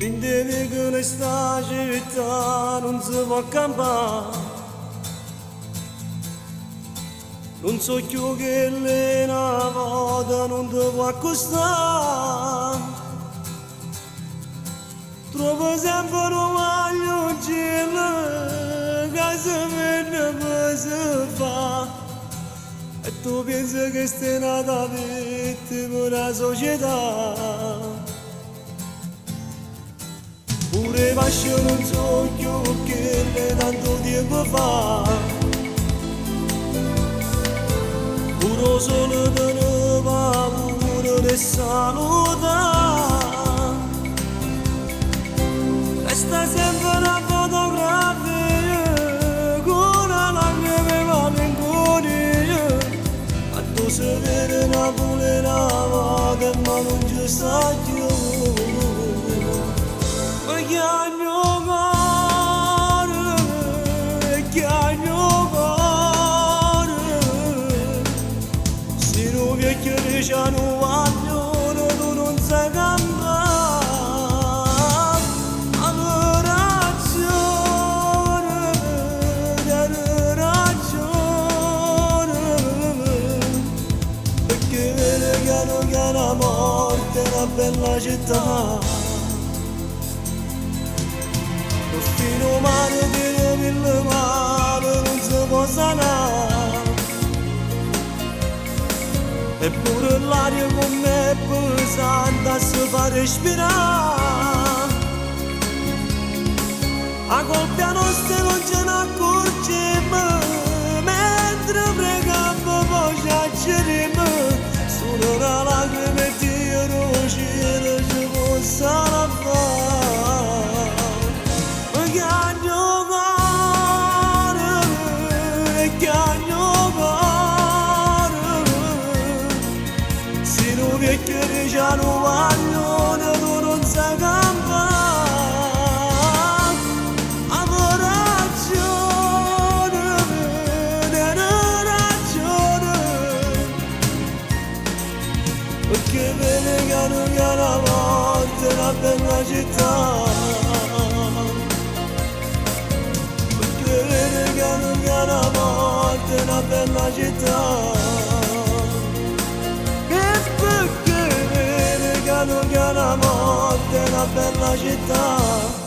Intendevi che questa città non si può campare. Non so più che lei una volta non ti può accostare. Trovo sempre un maglio cielo che si vede poi si fa. E tu pensi che stai nata vittima della società. Pure pasce non so più che le tanto tempo fa. Puro solo te ne paura di salutare. Resta sempre una fotografia con una lacrima e malinconia. A tu si vede Napoli una volta ma non ci sta più. Che al mio cuore, che al mio cuore, se non vecchio diciamo vogliono tu non sai cantare. Allora ragione, perché vede piano che la morte è una bella città. Fino male di mille male non si può sanare. Eppure l'aria con me è pesante si fa respirare. A colpi nostra non ce ne accorgiamo, mentre preghiamo poi ci acceremo. Solo una lacrima e Dio cielo ci possa fare. Vecchio diciamo vogliono tu non sai campare. Avevo ragione, perché vede che la morte è una bella città. Perché vede che la morte è una bella città. Che la morte è una bella città.